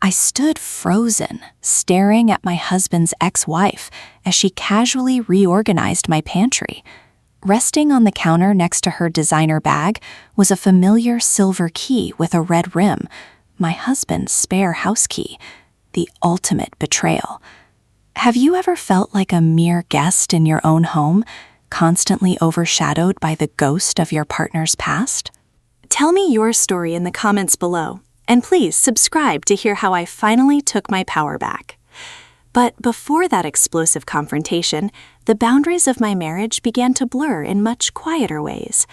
I stood frozen, staring at my husband's ex-wife as she casually reorganized my pantry. Resting on the counter next to her designer bag was a familiar silver key with a red rim, my husband's spare house key, the ultimate betrayal. Have you ever felt like a mere guest in your own home, constantly overshadowed by the ghost of your partner's past? Tell me your story in the comments below, and please subscribe to hear how I finally took my power back. But before that explosive confrontation, the boundaries of my marriage began to blur in much quieter ways.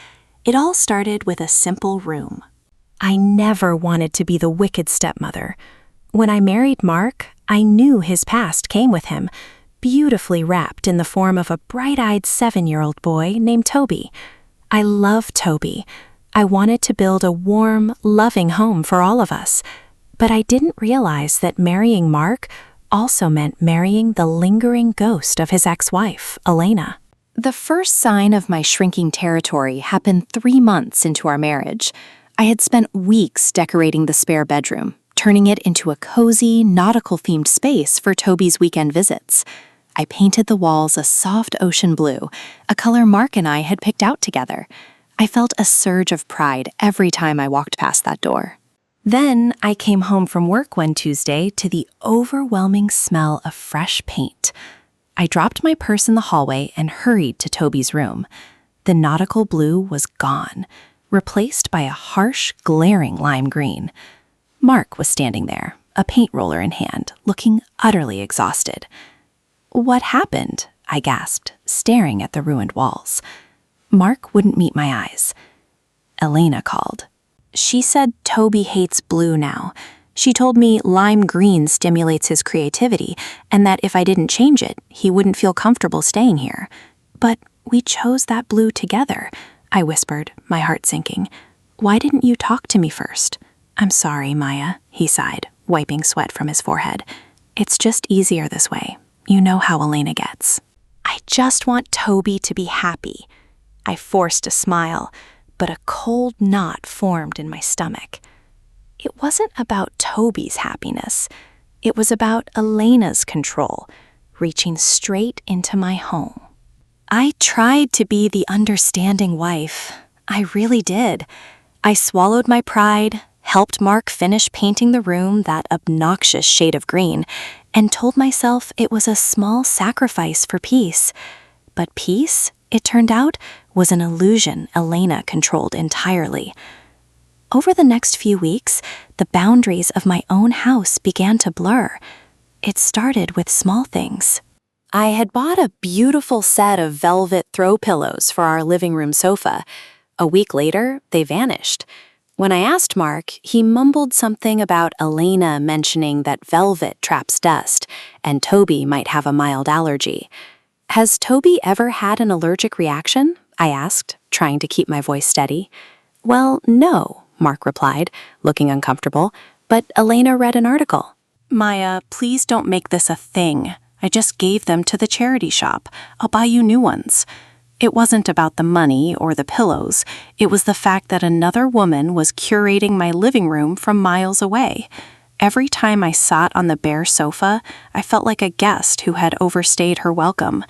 It all started with a simple room. I never wanted to be the wicked stepmother. When I married Mark, I knew his past came with him, beautifully wrapped in the form of a bright-eyed 7-year-old boy named Toby. I love Toby. I wanted to build a warm, loving home for all of us. But I didn't realize that marrying Mark also meant marrying the lingering ghost of his ex-wife, Elena. The first sign of my shrinking territory happened 3 months into our marriage. I had spent weeks decorating the spare bedroom, turning it into a cozy, nautical-themed space for Toby's weekend visits. I painted the walls a soft ocean blue, a color Mark and I had picked out together. I felt a surge of pride every time I walked past that door. Then I came home from work one Tuesday to the overwhelming smell of fresh paint. I dropped my purse in the hallway and hurried to Toby's room. The nautical blue was gone, replaced by a harsh, glaring lime green. Mark was standing there, a paint roller in hand, looking utterly exhausted. "What happened?" I gasped, staring at the ruined walls. Mark wouldn't meet my eyes. Elena called. She said Toby hates blue now. She told me lime green stimulates his creativity, and that if I didn't change it, he wouldn't feel comfortable staying here. "But we chose that blue together," I whispered, my heart sinking. "Why didn't you talk to me first?" "I'm sorry, Maya," he sighed, wiping sweat from his forehead. "It's just easier this way. You know how Elena gets." "I just want Toby to be happy." I forced a smile, but a cold knot formed in my stomach. It wasn't about Toby's happiness. It was about Elena's control, reaching straight into my home. I tried to be the understanding wife. I really did. I swallowed my pride, helped Mark finish painting the room that obnoxious shade of green, and told myself it was a small sacrifice for peace. But peace, it turned out, was an illusion Elena controlled entirely. Over the next few weeks, the boundaries of my own house began to blur. It started with small things. I had bought a beautiful set of velvet throw pillows for our living room sofa. A week later, they vanished. When I asked Mark, he mumbled something about Elena mentioning that velvet traps dust, and Toby might have a mild allergy. "Has Toby ever had an allergic reaction?" I asked, trying to keep my voice steady. "Well, no," Mark replied, looking uncomfortable, but Elena read an article. "Maya, please don't make this a thing. I just gave them to the charity shop. I'll buy you new ones." It wasn't about the money or the pillows. It was the fact that another woman was curating my living room from miles away. Every time I sat on the bare sofa, I felt like a guest who had overstayed her welcome.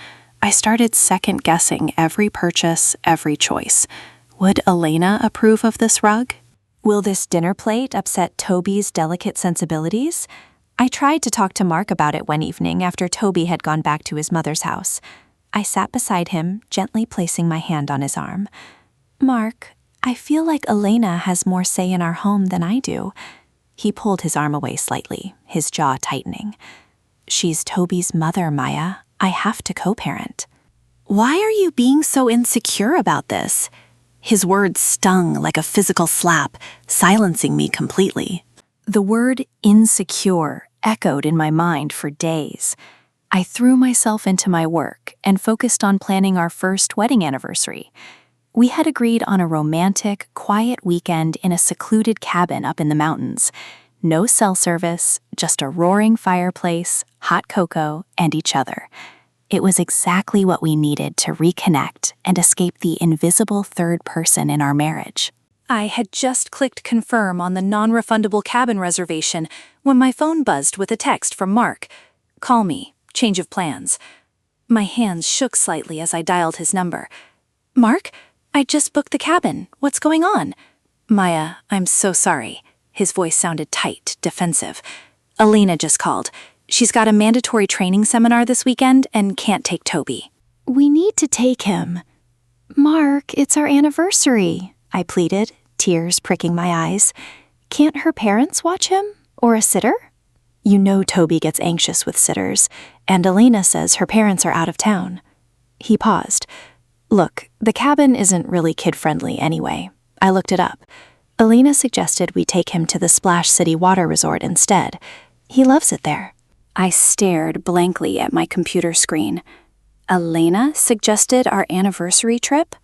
I started second-guessing every purchase, every choice. Would Elena approve of this rug? Will this dinner plate upset Toby's delicate sensibilities? I tried to talk to Mark about it one evening after Toby had gone back to his mother's house. I sat beside him, gently placing my hand on his arm. "Mark, I feel like Elena has more say in our home than I do." He pulled his arm away slightly, his jaw tightening. "She's Toby's mother, Maya. I have to co-parent." "Why are you being so insecure about this?" His words stung like a physical slap, silencing me completely. The word insecure echoed in my mind for days. I threw myself into my work and focused on planning our first wedding anniversary. We had agreed on a romantic, quiet weekend in a secluded cabin up in the mountains. No cell service, just a roaring fireplace, hot cocoa, and each other. It was exactly what we needed to reconnect and escape the invisible third person in our marriage. I had just clicked confirm on the non-refundable cabin reservation when my phone buzzed with a text from Mark. "Call me. Change of plans." My hands shook slightly as I dialed his number. "Mark, I just booked the cabin. What's going on?" "Maya, I'm so sorry." His voice sounded tight, defensive. "Elena just called. She's got a mandatory training seminar this weekend and can't take Toby." "We need to take him." "Mark, it's our anniversary," I pleaded, tears pricking my eyes. "Can't her parents watch him? Or a sitter?" "You know Toby gets anxious with sitters, and Elena says her parents are out of town." He paused. "Look, the cabin isn't really kid-friendly anyway. I looked it up. Elena suggested we take him to the Splash City Water Resort instead. He loves it there." I stared blankly at my computer screen. Elena suggested our anniversary trip?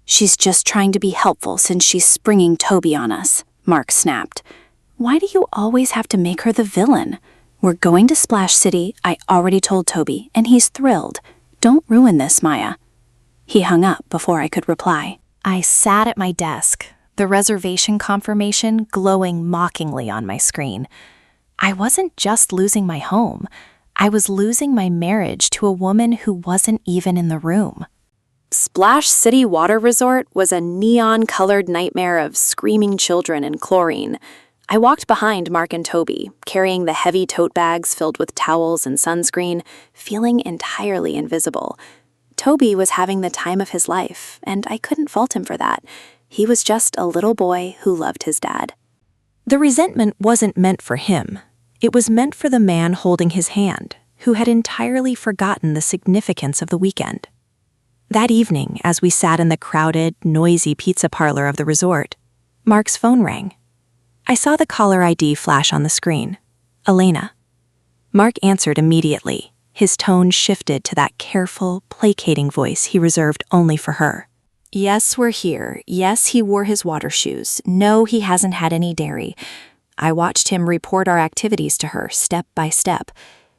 "She's just trying to be helpful since she's springing Toby on us," Mark snapped. "Why do you always have to make her the villain? We're going to Splash City, I already told Toby, and he's thrilled. Don't ruin this, Maya." He hung up before I could reply. I sat at my desk, the reservation confirmation glowing mockingly on my screen. I wasn't just losing my home. I was losing my marriage to a woman who wasn't even in the room. Splash City Water Resort was a neon-colored nightmare of screaming children and chlorine. I walked behind Mark and Toby, carrying the heavy tote bags filled with towels and sunscreen, feeling entirely invisible. Toby was having the time of his life, and I couldn't fault him for that. He was just a little boy who loved his dad. The resentment wasn't meant for him. It was meant for the man holding his hand, who had entirely forgotten the significance of the weekend. That evening, as we sat in the crowded, noisy pizza parlor of the resort, Mark's phone rang. I saw the caller ID flash on the screen. Elena. Mark answered immediately. His tone shifted to that careful, placating voice he reserved only for her. "Yes, we're here. Yes, he wore his water shoes. No, he hasn't had any dairy." I watched him report our activities to her, step by step.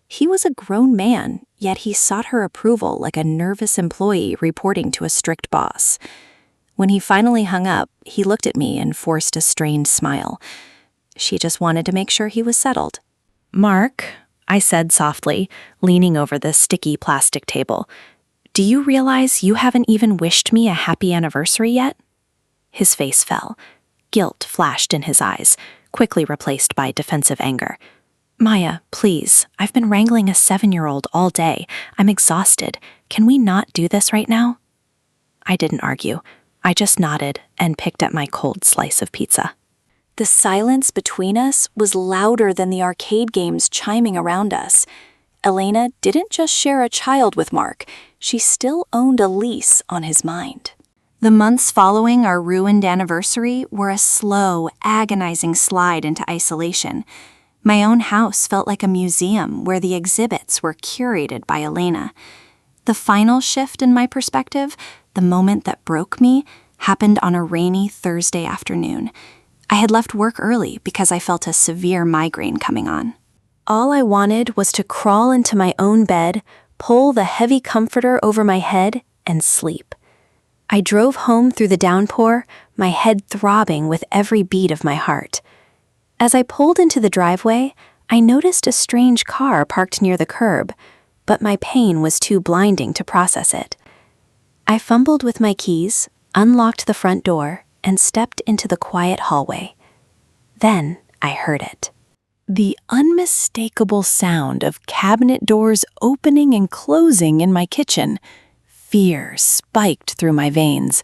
He was a grown man, yet he sought her approval like a nervous employee reporting to a strict boss. When he finally hung up, he looked at me and forced a strained smile. She just wanted to make sure he was settled. "Mark," I said softly, leaning over the sticky plastic table, "do you realize you haven't even wished me a happy anniversary yet?" His face fell. Guilt flashed in his eyes, quickly replaced by defensive anger. "Maya, please, I've been wrangling a 7-year-old all day. I'm exhausted. Can we not do this right now?" I didn't argue. I just nodded and picked at my cold slice of pizza. The silence between us was louder than the arcade games chiming around us. Elena didn't just share a child with Mark, she still owned a lease on his mind. The months following our ruined anniversary were a slow, agonizing slide into isolation. My own house felt like a museum where the exhibits were curated by Elena. The final shift in my perspective, the moment that broke me, happened on a rainy Thursday afternoon. I had left work early because I felt a severe migraine coming on. All I wanted was to crawl into my own bed, pull the heavy comforter over my head, and sleep. I drove home through the downpour, my head throbbing with every beat of my heart. As I pulled into the driveway, I noticed a strange car parked near the curb, but my pain was too blinding to process it. I fumbled with my keys, unlocked the front door, and stepped into the quiet hallway. Then I heard it. The unmistakable sound of cabinet doors opening and closing in my kitchen. Fear spiked through my veins.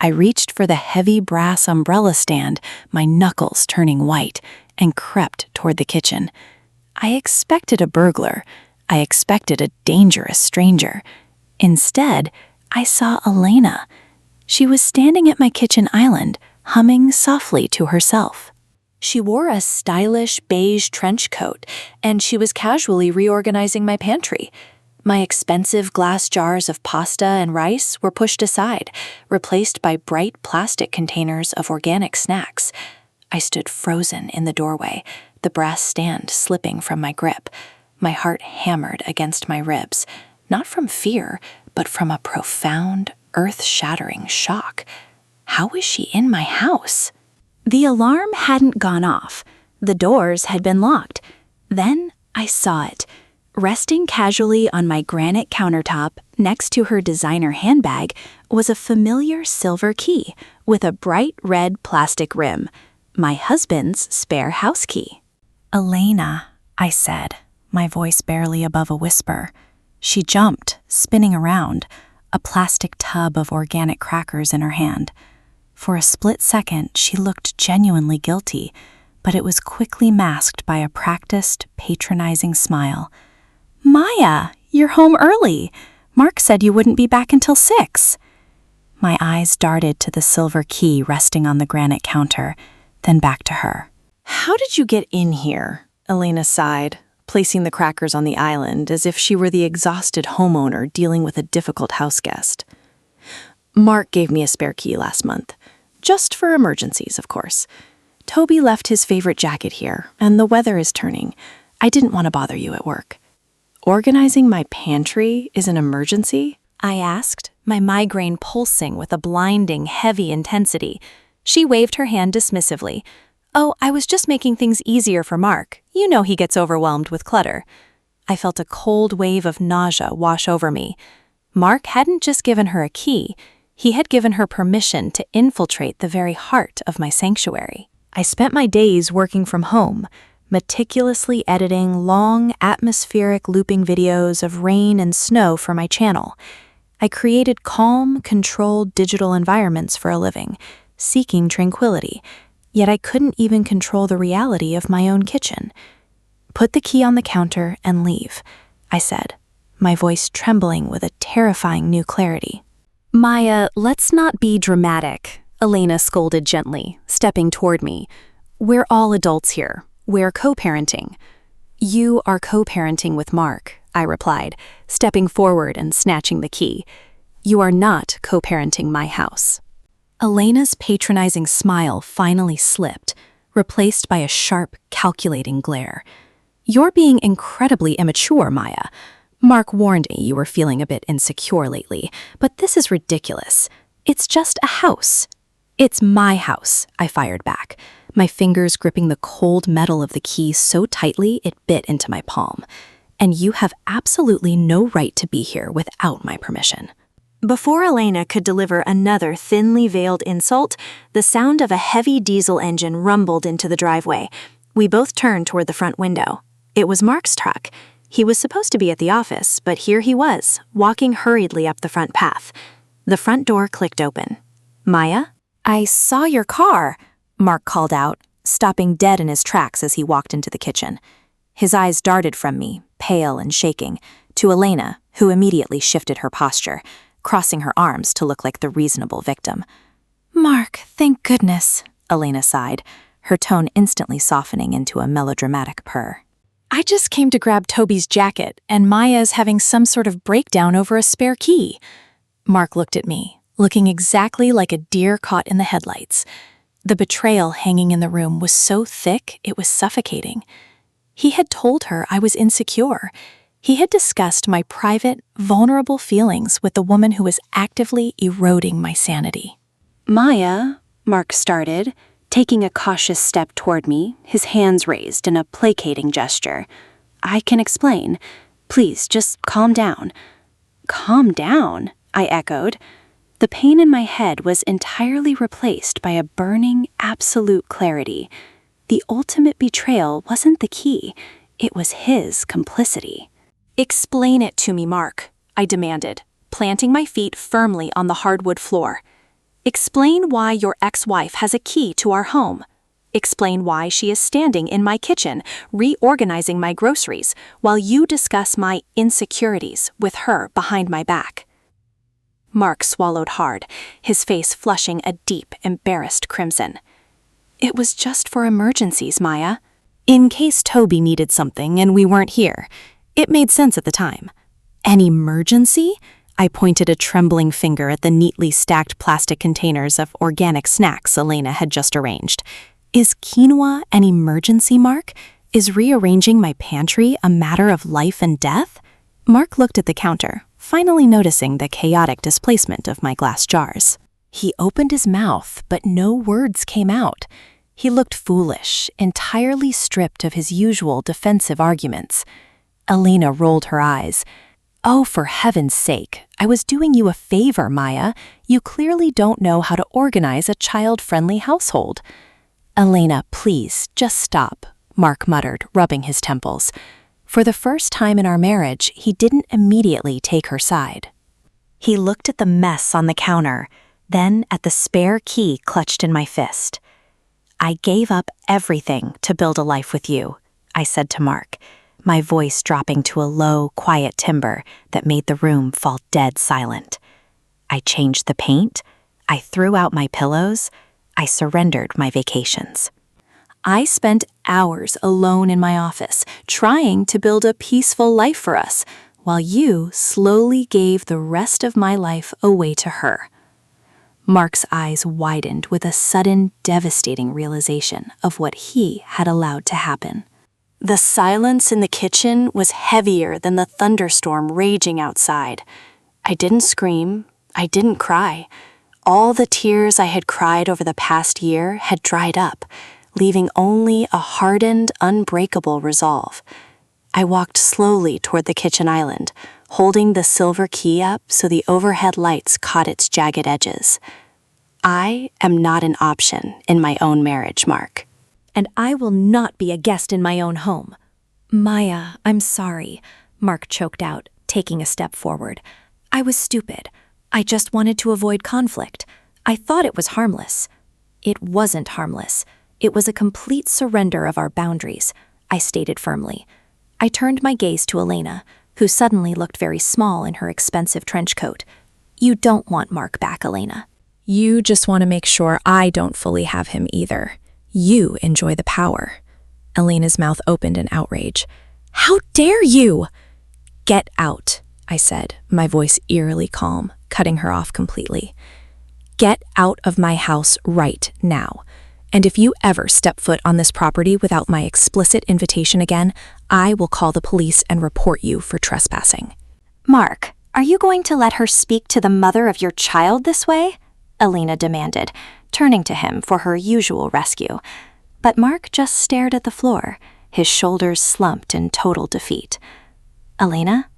I reached for the heavy brass umbrella stand, my knuckles turning white, and crept toward the kitchen. I expected a burglar. I expected a dangerous stranger. Instead, I saw Elena. She was standing at my kitchen island, humming softly to herself. She wore a stylish beige trench coat, and she was casually reorganizing my pantry. My expensive glass jars of pasta and rice were pushed aside, replaced by bright plastic containers of organic snacks. I stood frozen in the doorway, the brass stand slipping from my grip. My heart hammered against my ribs, not from fear, but from a profound, earth-shattering shock. How was she in my house? The alarm hadn't gone off. The doors had been locked. Then I saw it. Resting casually on my granite countertop next to her designer handbag was a familiar silver key with a bright red plastic rim, my husband's spare house key. "Elena," I said, my voice barely above a whisper. She jumped, spinning around, a plastic tub of organic crackers in her hand. For a split second, she looked genuinely guilty, but it was quickly masked by a practiced, patronizing smile. "Maya, you're home early. Mark said you wouldn't be back until 6. My eyes darted to the silver key resting on the granite counter, then back to her. "How did you get in here?" Elena sighed, placing the crackers on the island as if she were the exhausted homeowner dealing with a difficult houseguest. "Mark gave me a spare key last month. Just for emergencies, of course. Toby left his favorite jacket here, and the weather is turning. I didn't want to bother you at work." "Organizing my pantry is an emergency?" I asked, my migraine pulsing with a blinding, heavy intensity. She waved her hand dismissively. "Oh, I was just making things easier for Mark. You know he gets overwhelmed with clutter." I felt a cold wave of nausea wash over me. Mark hadn't just given her a key. He had given her permission to infiltrate the very heart of my sanctuary. I spent my days working from home, meticulously editing long, atmospheric looping videos of rain and snow for my channel. I created calm, controlled digital environments for a living, seeking tranquility, yet I couldn't even control the reality of my own kitchen. "Put the key on the counter and leave," I said, my voice trembling with a terrifying new clarity. "Maya, let's not be dramatic," Elena scolded gently, stepping toward me. "We're all adults here. We're co-parenting." "You are co-parenting with Mark," I replied, stepping forward and snatching the key. "You are not co-parenting my house." Elena's patronizing smile finally slipped, replaced by a sharp, calculating glare. "You're being incredibly immature, Maya. Mark warned me you were feeling a bit insecure lately, but this is ridiculous. It's just a house." "It's my house," I fired back, my fingers gripping the cold metal of the key so tightly it bit into my palm. "And you have absolutely no right to be here without my permission." Before Elena could deliver another thinly veiled insult, the sound of a heavy diesel engine rumbled into the driveway. We both turned toward the front window. It was Mark's truck. He was supposed to be at the office, but here he was, walking hurriedly up the front path. The front door clicked open. "Maya?" "I saw your car," Mark called out, stopping dead in his tracks as he walked into the kitchen. His eyes darted from me, pale and shaking, to Elena, who immediately shifted her posture, crossing her arms to look like the reasonable victim. "Mark, thank goodness," Elena sighed, her tone instantly softening into a melodramatic purr. "I just came to grab Toby's jacket, and Maya's having some sort of breakdown over a spare key." Mark looked at me, looking exactly like a deer caught in the headlights. The betrayal hanging in the room was so thick it was suffocating. He had told her I was insecure. He had discussed my private, vulnerable feelings with the woman who was actively eroding my sanity. "Maya," Mark started, taking a cautious step toward me, his hands raised in a placating gesture. "I can explain. Please, just calm down." "Calm down?" I echoed. The pain in my head was entirely replaced by a burning, absolute clarity. The ultimate betrayal wasn't the key. It was his complicity. "Explain it to me, Mark," I demanded, planting my feet firmly on the hardwood floor. "Explain why your ex-wife has a key to our home. Explain why she is standing in my kitchen, reorganizing my groceries, while you discuss my insecurities with her behind my back." Mark swallowed hard, his face flushing a deep, embarrassed crimson. "It was just for emergencies, Maya. In case Toby needed something and we weren't here. It made sense at the time." "An emergency?" I pointed a trembling finger at the neatly stacked plastic containers of organic snacks Elena had just arranged. "Is quinoa an emergency, Mark? Is rearranging my pantry a matter of life and death?" Mark looked at the counter, finally noticing the chaotic displacement of my glass jars. He opened his mouth, but no words came out. He looked foolish, entirely stripped of his usual defensive arguments. Elena rolled her eyes. "Oh, for heaven's sake, I was doing you a favor, Maya. You clearly don't know how to organize a child-friendly household." "Elena, please, just stop," Mark muttered, rubbing his temples. For the first time in our marriage, he didn't immediately take her side. He looked at the mess on the counter, then at the spare key clutched in my fist. "I gave up everything to build a life with you," I said to Mark, my voice dropping to a low, quiet timbre that made the room fall dead silent. I changed the paint, I threw out my pillows, I surrendered my vacations. I spent hours alone in my office, trying to build a peaceful life for us, while you slowly gave the rest of my life away to her. Mark's eyes widened with a sudden, devastating realization of what he had allowed to happen. The silence in the kitchen was heavier than the thunderstorm raging outside. I didn't scream. I didn't cry. All the tears I had cried over the past year had dried up, leaving only a hardened, unbreakable resolve. I walked slowly toward the kitchen island, holding the silver key up so the overhead lights caught its jagged edges. I am not an option in my own marriage, Mark. And I will not be a guest in my own home. "Maya, I'm sorry," Mark choked out, taking a step forward. "I was stupid. I just wanted to avoid conflict. I thought it was harmless." "It wasn't harmless. It was a complete surrender of our boundaries," I stated firmly. I turned my gaze to Elena, who suddenly looked very small in her expensive trench coat. "You don't want Mark back, Elena." "You just want to make sure I don't fully have him either. You enjoy the power." Elena's mouth opened in outrage. "How dare you?" "Get out," I said, my voice eerily calm, cutting her off completely. "Get out of my house right now. And if you ever step foot on this property without my explicit invitation again, I will call the police and report you for trespassing." "Mark, are you going to let her speak to the mother of your child this way?" Elena demanded, turning to him for her usual rescue. But Mark just stared at the floor, his shoulders slumped in total defeat. "Elena,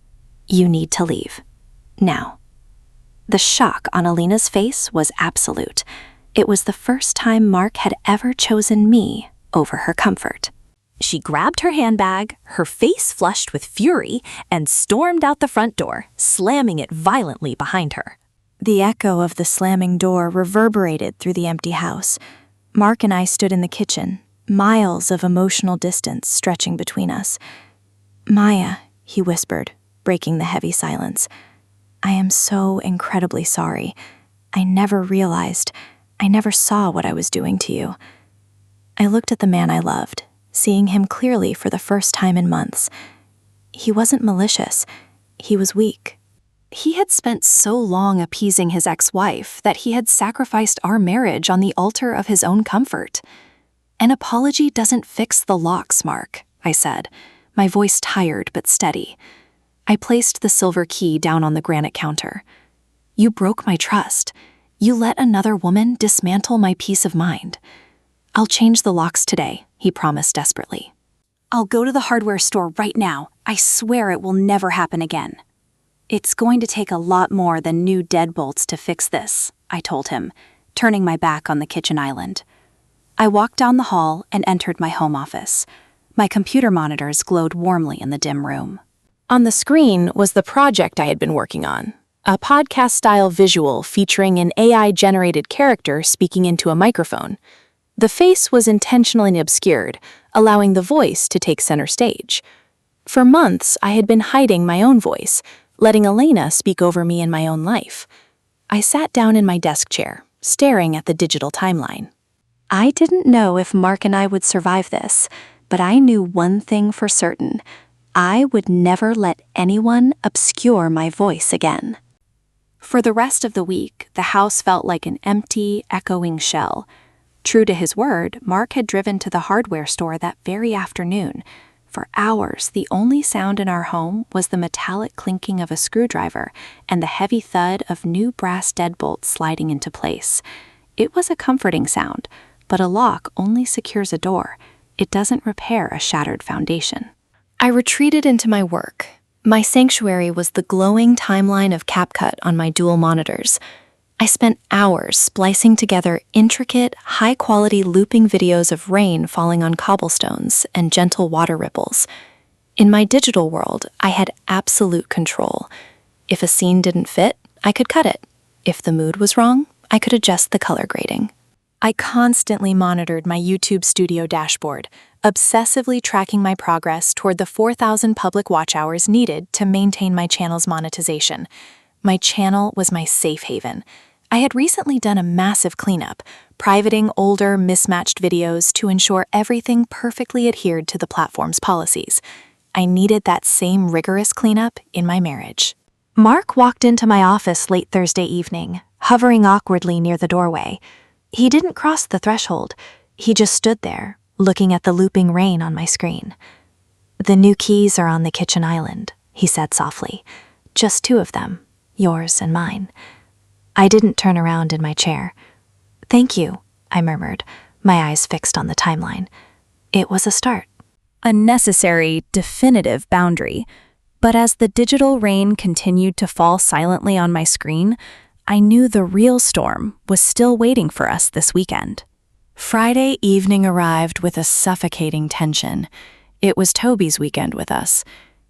you need to leave. Now." The shock on Elena's face was absolute. It was the first time Mark had ever chosen me over her comfort. She grabbed her handbag, her face flushed with fury, and stormed out the front door, slamming it violently behind her. The echo of the slamming door reverberated through the empty house. Mark and I stood in the kitchen, miles of emotional distance stretching between us. "Maya," he whispered, breaking the heavy silence. "I am so incredibly sorry. I never realized, I never saw what I was doing to you." I looked at the man I loved, seeing him clearly for the first time in months. He wasn't malicious. He was weak. He had spent so long appeasing his ex-wife that he had sacrificed our marriage on the altar of his own comfort. "An apology doesn't fix the locks, Mark," I said, my voice tired but steady. I placed the silver key down on the granite counter. "You broke my trust. You let another woman dismantle my peace of mind." "I'll change the locks today," he promised desperately. "I'll go to the hardware store right now. I swear it will never happen again." "It's going to take a lot more than new deadbolts to fix this," I told him, turning my back on the kitchen island. I walked down the hall and entered my home office. My computer monitors glowed warmly in the dim room. On the screen was the project I had been working on, a podcast-style visual featuring an AI-generated character speaking into a microphone. The face was intentionally obscured, allowing the voice to take center stage. For months, I had been hiding my own voice, letting Elena speak over me in my own life. I sat down in my desk chair, staring at the digital timeline. I didn't know if Mark and I would survive this, but I knew one thing for certain. I would never let anyone obscure my voice again. For the rest of the week, the house felt like an empty, echoing shell. True to his word, Mark had driven to the hardware store that very afternoon. For hours, the only sound in our home was the metallic clinking of a screwdriver and the heavy thud of new brass deadbolts sliding into place. It was a comforting sound, but a lock only secures a door. It doesn't repair a shattered foundation. I retreated into my work. My sanctuary was the glowing timeline of CapCut on my dual monitors. I spent hours splicing together intricate, high-quality looping videos of rain falling on cobblestones and gentle water ripples. In my digital world, I had absolute control. If a scene didn't fit, I could cut it. If the mood was wrong, I could adjust the color grading. I constantly monitored my YouTube Studio dashboard, obsessively tracking my progress toward the 4,000 public watch hours needed to maintain my channel's monetization. My channel was my safe haven. I had recently done a massive cleanup, privating older, mismatched videos to ensure everything perfectly adhered to the platform's policies. I needed that same rigorous cleanup in my marriage. Mark walked into my office late Thursday evening, hovering awkwardly near the doorway. He didn't cross the threshold. He just stood there, looking at the looping rain on my screen. "The new keys are on the kitchen island," he said softly. "Just 2 of them, yours and mine." I didn't turn around in my chair. "Thank you," I murmured, my eyes fixed on the timeline. It was a start. A necessary, definitive boundary. But as the digital rain continued to fall silently on my screen, I knew the real storm was still waiting for us this weekend. Friday evening arrived with a suffocating tension. It was Toby's weekend with us.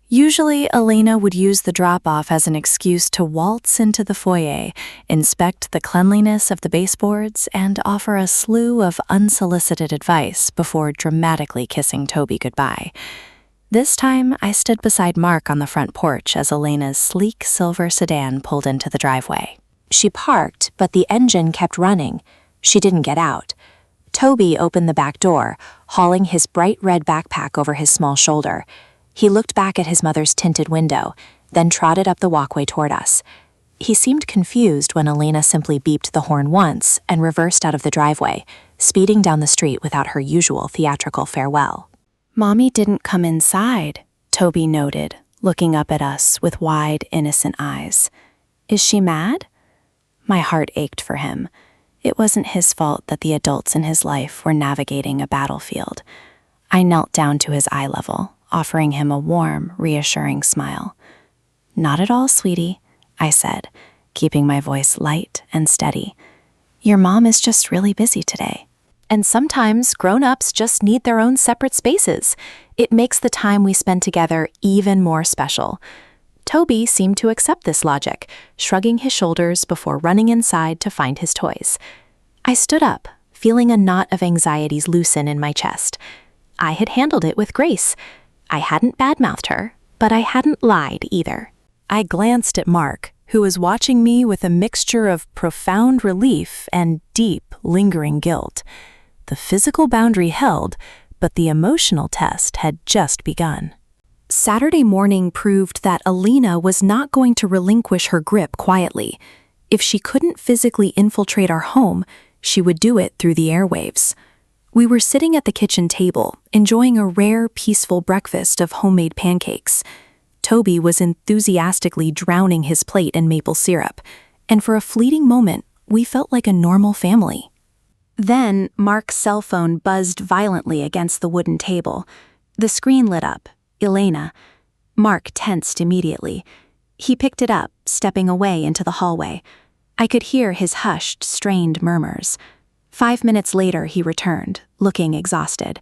Usually, Elena would use the drop-off as an excuse to waltz into the foyer, inspect the cleanliness of the baseboards, and offer a slew of unsolicited advice before dramatically kissing Toby goodbye. This time, I stood beside Mark on the front porch as Elena's sleek silver sedan pulled into the driveway. She parked, but the engine kept running. She didn't get out. Toby opened the back door, hauling his bright red backpack over his small shoulder. He looked back at his mother's tinted window, then trotted up the walkway toward us. He seemed confused when Elena simply beeped the horn once and reversed out of the driveway, speeding down the street without her usual theatrical farewell. "Mommy didn't come inside," Toby noted, looking up at us with wide, innocent eyes. "Is she mad?" My heart ached for him. It wasn't his fault that the adults in his life were navigating a battlefield. I knelt down to his eye level, offering him a warm, reassuring smile. "Not at all, sweetie," I said, keeping my voice light and steady. "Your mom is just really busy today." And sometimes grown-ups just need their own separate spaces. It makes the time we spend together even more special. Toby seemed to accept this logic, shrugging his shoulders before running inside to find his toys. I stood up, feeling a knot of anxieties loosen in my chest. I had handled it with grace. I hadn't badmouthed her, but I hadn't lied either. I glanced at Mark, who was watching me with a mixture of profound relief and deep, lingering guilt. The physical boundary held, but the emotional test had just begun. Saturday morning proved that Elena was not going to relinquish her grip quietly. If she couldn't physically infiltrate our home, she would do it through the airwaves. We were sitting at the kitchen table, enjoying a rare, peaceful breakfast of homemade pancakes. Toby was enthusiastically drowning his plate in maple syrup, and for a fleeting moment, we felt like a normal family. Then, Mark's cell phone buzzed violently against the wooden table. The screen lit up. Elena. Mark tensed immediately. He picked it up, stepping away into the hallway. I could hear his hushed, strained murmurs. 5 minutes later, he returned, looking exhausted.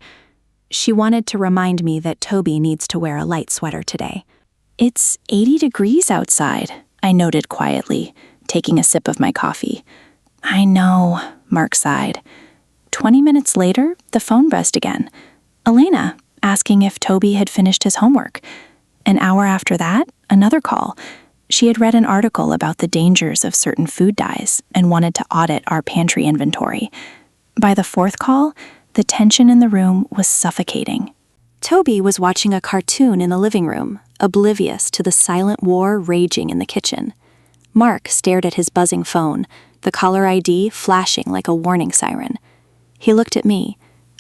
She wanted to remind me that Toby needs to wear a light sweater today. "It's 80 degrees outside," I noted quietly, taking a sip of my coffee. "I know," Mark sighed. 20 minutes later, the phone buzzed again. Elena, asking if Toby had finished his homework. An hour after that, another call. She had read an article about the dangers of certain food dyes and wanted to audit our pantry inventory. By the 4th call, the tension in the room was suffocating. Toby was watching a cartoon in the living room, oblivious to the silent war raging in the kitchen. Mark stared at his buzzing phone, the caller ID flashing like a warning siren. He looked at me.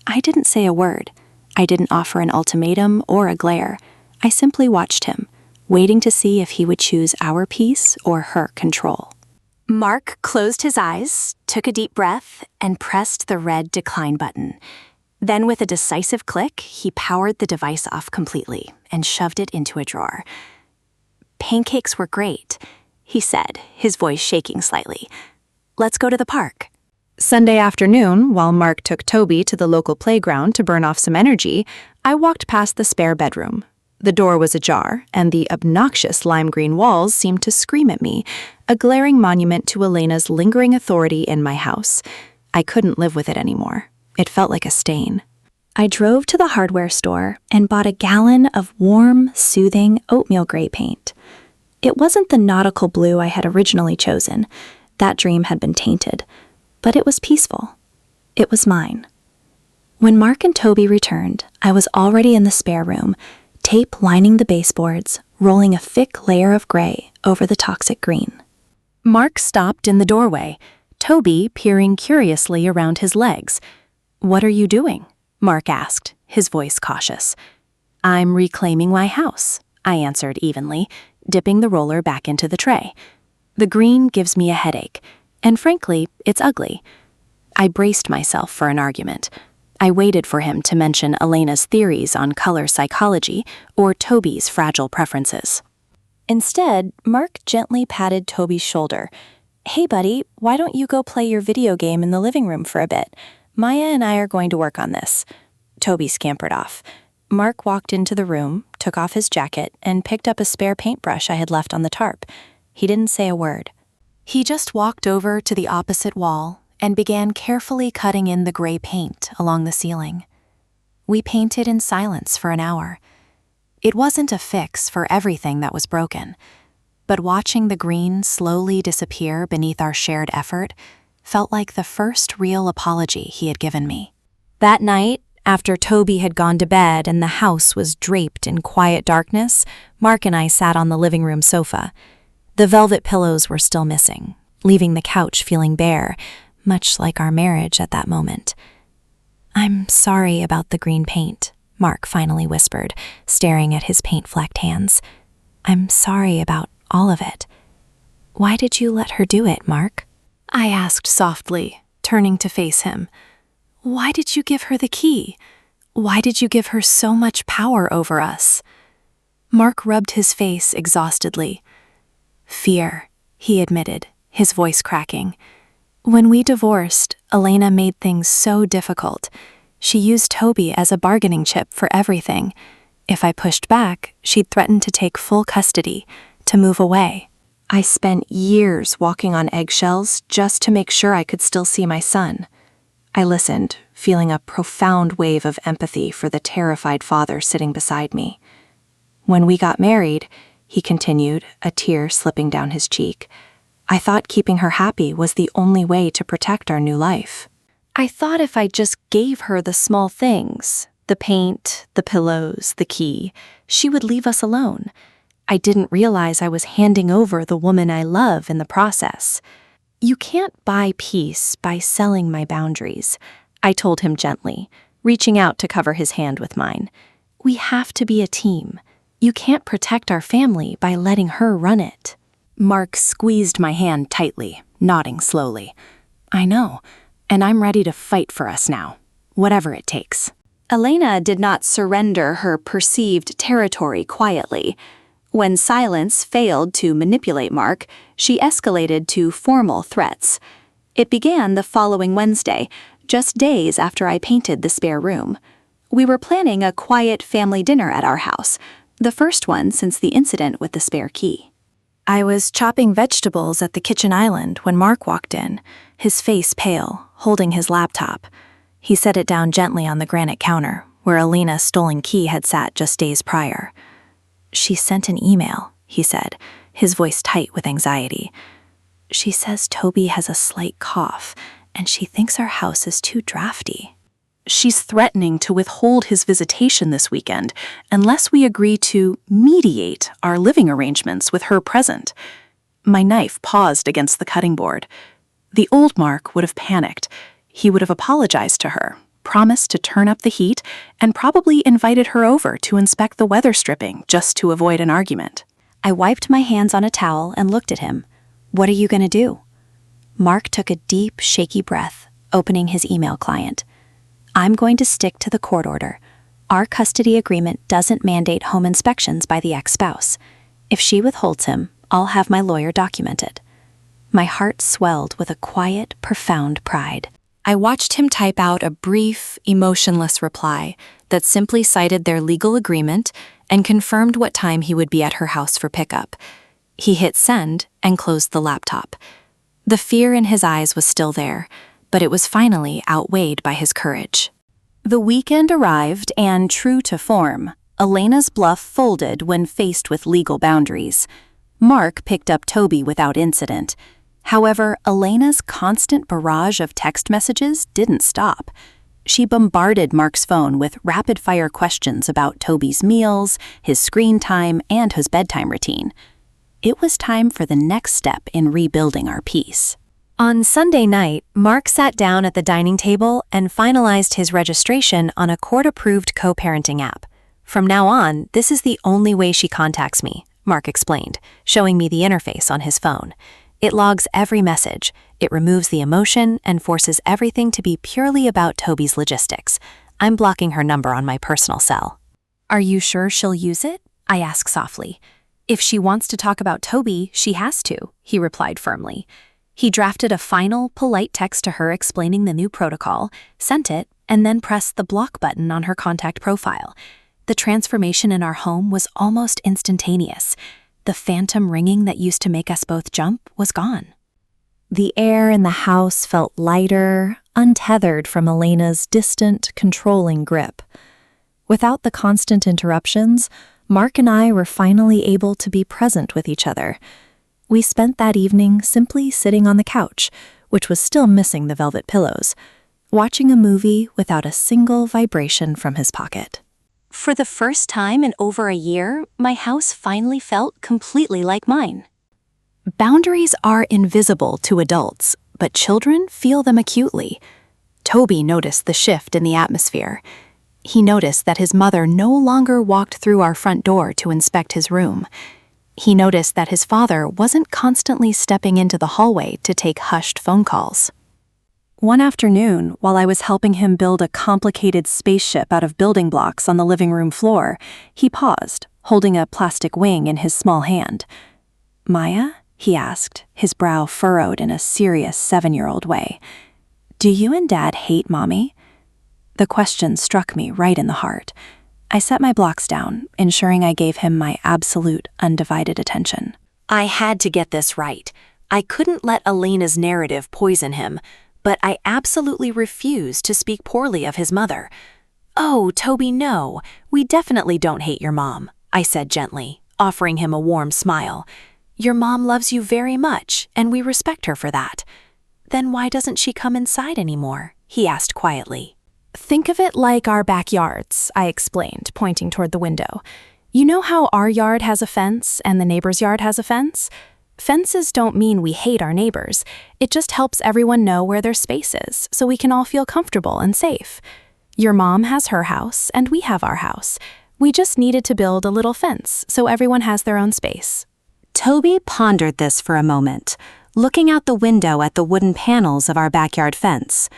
I didn't say a word. I didn't offer an ultimatum or a glare. I simply watched him, waiting to see if he would choose our peace or her control. Mark closed his eyes, took a deep breath, and pressed the red decline button. Then with a decisive click, he powered the device off completely and shoved it into a drawer. "Pancakes were great," he said, his voice shaking slightly. "Let's go to the park." Sunday afternoon, while Mark took Toby to the local playground to burn off some energy, I walked past the spare bedroom. The door was ajar, and the obnoxious lime green walls seemed to scream at me, a glaring monument to Elena's lingering authority in my house. I couldn't live with it anymore. It felt like a stain. I drove to the hardware store and bought a gallon of warm, soothing oatmeal gray paint. It wasn't the nautical blue I had originally chosen. That dream had been tainted. But it was peaceful. It was mine. When Mark and Toby returned, I was already in the spare room, tape lining the baseboards, rolling a thick layer of gray over the toxic green. Mark stopped in the doorway, Toby peering curiously around his legs. "What are you doing?" Mark asked, his voice cautious. "I'm reclaiming my house," I answered evenly, dipping the roller back into the tray. "The green gives me a headache, and frankly, it's ugly." I braced myself for an argument. I waited for him to mention Elena's theories on color psychology or Toby's fragile preferences. Instead, Mark gently patted Toby's shoulder. "Hey buddy, why don't you go play your video game in the living room for a bit? Maya and I are going to work on this." Toby scampered off. Mark walked into the room, took off his jacket, and picked up a spare paintbrush I had left on the tarp. He didn't say a word. He just walked over to the opposite wall and began carefully cutting in the gray paint along the ceiling. We painted in silence for an hour. It wasn't a fix for everything that was broken, but watching the green slowly disappear beneath our shared effort felt like the first real apology he had given me. That night, after Toby had gone to bed and the house was draped in quiet darkness, Mark and I sat on the living room sofa. The velvet pillows were still missing, leaving the couch feeling bare, much like our marriage at that moment. "I'm sorry about the green paint," Mark finally whispered, staring at his paint-flecked hands. "I'm sorry about all of it." "Why did you let her do it, Mark?" I asked softly, turning to face him. "Why did you give her the key? Why did you give her so much power over us?" Mark rubbed his face exhaustedly. "Fear," he admitted, his voice cracking. "When we divorced, Elena made things so difficult. She used Toby as a bargaining chip for everything. If I pushed back, she'd threaten to take full custody, to move away. I spent years walking on eggshells just to make sure I could still see my son." I listened, feeling a profound wave of empathy for the terrified father sitting beside me. "When we got married," he continued, a tear slipping down his cheek, "I thought keeping her happy was the only way to protect our new life. I thought if I just gave her the small things, the paint, the pillows, the key, she would leave us alone. I didn't realize I was handing over the woman I love in the process. You can't buy peace by selling my boundaries," I told him gently, reaching out to cover his hand with mine. "We have to be a team. You can't protect our family by letting her run it." Mark squeezed my hand tightly, nodding slowly. "I know, and I'm ready to fight for us now, whatever it takes." Elena did not surrender her perceived territory quietly. When silence failed to manipulate Mark, she escalated to formal threats. It began the following Wednesday, just days after I painted the spare room. We were planning a quiet family dinner at our house, the first one since the incident with the spare key. I was chopping vegetables at the kitchen island when Mark walked in, his face pale, holding his laptop. He set it down gently on the granite counter, where Elena's stolen key had sat just days prior. "She sent an email," he said, his voice tight with anxiety. "She says Toby has a slight cough, and she thinks our house is too drafty. She's threatening to withhold his visitation this weekend unless we agree to mediate our living arrangements with her present." My knife paused against the cutting board. The old Mark would have panicked. He would have apologized to her, promised to turn up the heat, and probably invited her over to inspect the weather stripping just to avoid an argument. I wiped my hands on a towel and looked at him. "What are you going to do?" Mark took a deep, shaky breath, opening his email client. "I'm going to stick to the court order. Our custody agreement doesn't mandate home inspections by the ex-spouse. If she withholds him, I'll have my lawyer document it." My heart swelled with a quiet, profound pride. I watched him type out a brief, emotionless reply that simply cited their legal agreement and confirmed what time he would be at her house for pickup. He hit send and closed the laptop. The fear in his eyes was still there, but it was finally outweighed by his courage. The weekend arrived, and true to form, Elena's bluff folded when faced with legal boundaries. Mark picked up Toby without incident. However, Elena's constant barrage of text messages didn't stop. She bombarded Mark's phone with rapid-fire questions about Toby's meals, his screen time, and his bedtime routine. It was time for the next step in rebuilding our peace. On Sunday night, Mark sat down at the dining table and finalized his registration on a court-approved co-parenting app. "From now on, this is the only way she contacts me," Mark explained, showing me the interface on his phone. "It logs every message, it removes the emotion, and forces everything to be purely about Toby's logistics. I'm blocking her number on my personal cell." "Are you sure she'll use it?" I asked softly. "If she wants to talk about Toby, she has to," he replied firmly. He drafted a final, polite text to her explaining the new protocol, sent it, and then pressed the block button on her contact profile. The transformation in our home was almost instantaneous. The phantom ringing that used to make us both jump was gone. The air in the house felt lighter, untethered from Elena's distant, controlling grip. Without the constant interruptions, Mark and I were finally able to be present with each other. We spent that evening simply sitting on the couch, which was still missing the velvet pillows, watching a movie without a single vibration from his pocket. For the first time in over a year, my house finally felt completely like mine. Boundaries are invisible to adults, but children feel them acutely. Toby noticed the shift in the atmosphere. He noticed that his mother no longer walked through our front door to inspect his room. He noticed that his father wasn't constantly stepping into the hallway to take hushed phone calls. One afternoon, while I was helping him build a complicated spaceship out of building blocks on the living room floor, he paused, holding a plastic wing in his small hand. "Maya?" he asked, his brow furrowed in a serious 7-year-old way. "Do you and Dad hate Mommy?" The question struck me right in the heart. I set my blocks down, ensuring I gave him my absolute, undivided attention. I had to get this right. I couldn't let Elena's narrative poison him, but I absolutely refused to speak poorly of his mother. "Oh, Toby, no. We definitely don't hate your mom," I said gently, offering him a warm smile. "Your mom loves you very much, and we respect her for that." "Then why doesn't she come inside anymore?" he asked quietly. "Think of it like our backyards," I explained, pointing toward the window. "You know how our yard has a fence and the neighbor's yard has a fence? Fences don't mean we hate our neighbors. It just helps everyone know where their space is, so we can all feel comfortable and safe. Your mom has her house, and we have our house. We just needed to build a little fence, so everyone has their own space." Toby pondered this for a moment, looking out the window at the wooden panels of our backyard fence.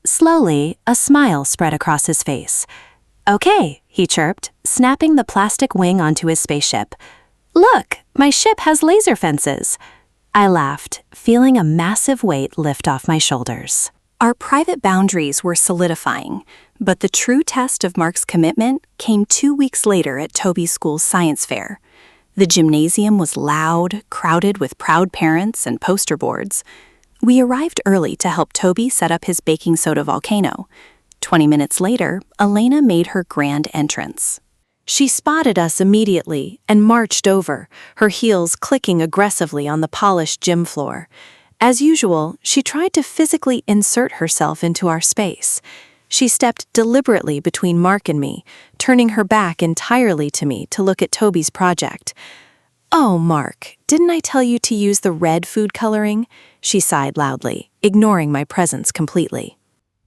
Slowly, a smile spread across his face. "Okay," he chirped, snapping the plastic wing onto his spaceship. "Look, my ship has laser fences." I laughed, feeling a massive weight lift off my shoulders. Our private boundaries were solidifying, but the true test of Mark's commitment came 2 weeks later at Toby's school's science fair. The gymnasium was loud, crowded with proud parents and poster boards. We arrived early to help Toby set up his baking soda volcano. 20 minutes later, Elena made her grand entrance. She spotted us immediately and marched over, her heels clicking aggressively on the polished gym floor. As usual, she tried to physically insert herself into our space. She stepped deliberately between Mark and me, turning her back entirely to me to look at Toby's project. "Oh, Mark, didn't I tell you to use the red food coloring?" She sighed loudly, ignoring my presence completely.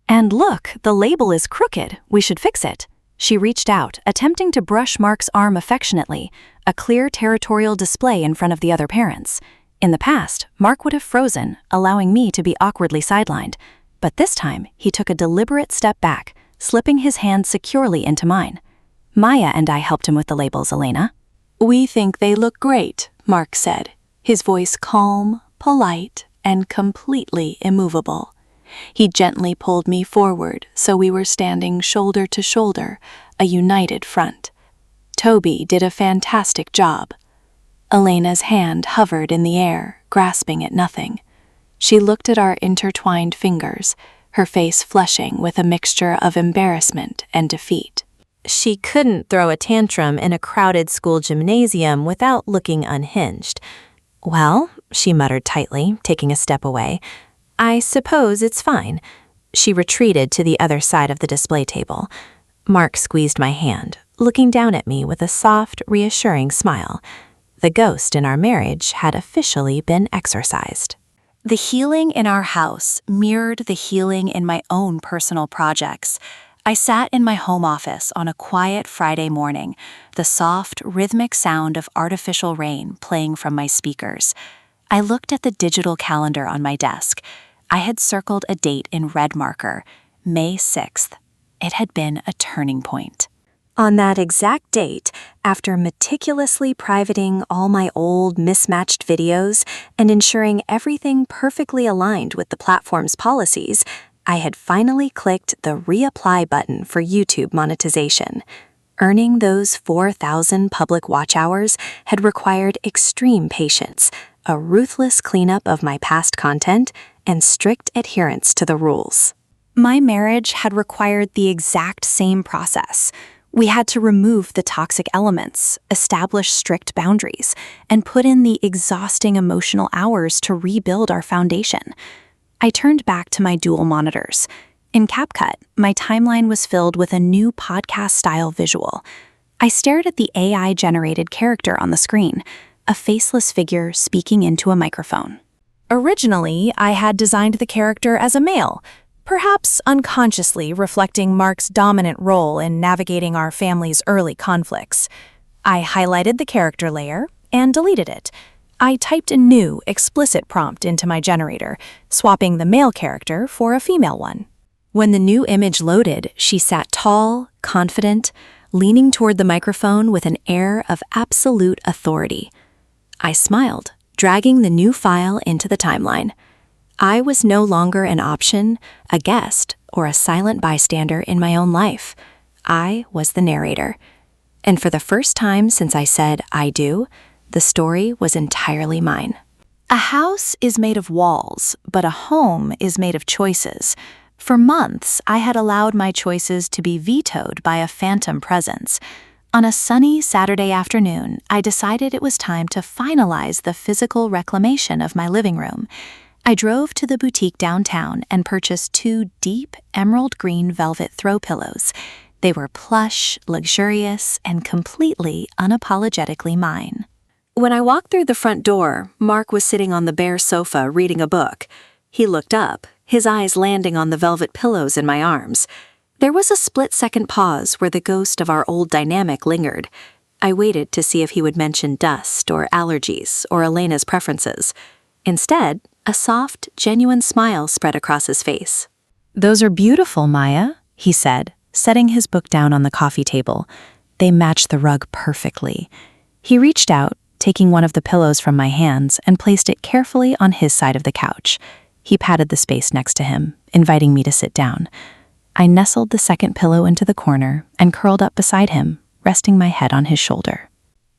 And look, the label is crooked. We should fix it. She reached out, attempting to brush Mark's arm affectionately, a clear territorial display in front of the other parents. In the past, Mark would have frozen, allowing me to be awkwardly sidelined. But this time, he took a deliberate step back, slipping his hand securely into mine. Maya and I helped him with the labels, Elena. "We think they look great," Mark said, his voice calm, polite, and completely immovable. He gently pulled me forward so we were standing shoulder to shoulder, a united front. Toby did a fantastic job. Elena's hand hovered in the air, grasping at nothing. She looked at our intertwined fingers, her face flushing with a mixture of embarrassment and defeat. She couldn't throw a tantrum in a crowded school gymnasium without looking unhinged. "Well," she muttered tightly, taking a step away, "I suppose it's fine." She retreated to the other side of the display table. Mark squeezed my hand, looking down at me with a soft, reassuring smile. The ghost in our marriage had officially been exorcised. The healing in our house mirrored the healing in my own personal projects. I sat in my home office on a quiet Friday morning, the soft, rhythmic sound of artificial rain playing from my speakers. I looked at the digital calendar on my desk. I had circled a date in red marker, May 6th. It had been a turning point. On that exact date, after meticulously privating all my old mismatched videos and ensuring everything perfectly aligned with the platform's policies, I had finally clicked the reapply button for YouTube monetization. Earning those 4,000 public watch hours had required extreme patience, a ruthless cleanup of my past content, and strict adherence to the rules. My marriage had required the exact same process. We had to remove the toxic elements, establish strict boundaries, and put in the exhausting emotional hours to rebuild our foundation. I turned back to my dual monitors. In CapCut, my timeline was filled with a new podcast-style visual. I stared at the AI-generated character on the screen, a faceless figure speaking into a microphone. Originally, I had designed the character as a male, perhaps unconsciously reflecting Mark's dominant role in navigating our family's early conflicts. I highlighted the character layer and deleted it. I typed a new, explicit prompt into my generator, swapping the male character for a female one. When the new image loaded, she sat tall, confident, leaning toward the microphone with an air of absolute authority. I smiled, dragging the new file into the timeline. I was no longer an option, a guest, or a silent bystander in my own life. I was the narrator. And for the first time since I said I do, the story was entirely mine. A house is made of walls, but a home is made of choices. For months, I had allowed my choices to be vetoed by a phantom presence. On a sunny Saturday afternoon, I decided it was time to finalize the physical reclamation of my living room. I drove to the boutique downtown and purchased 2 deep emerald green velvet throw pillows. They were plush, luxurious, and completely unapologetically mine. When I walked through the front door, Mark was sitting on the bare sofa reading a book. He looked up, his eyes landing on the velvet pillows in my arms. There was a split-second pause where the ghost of our old dynamic lingered. I waited to see if he would mention dust or allergies or Elena's preferences. Instead, a soft, genuine smile spread across his face. "Those are beautiful, Maya," he said, setting his book down on the coffee table. They matched the rug perfectly. He reached out, taking one of the pillows from my hands and placed it carefully on his side of the couch. He patted the space next to him, inviting me to sit down. I nestled the second pillow into the corner and curled up beside him, resting my head on his shoulder.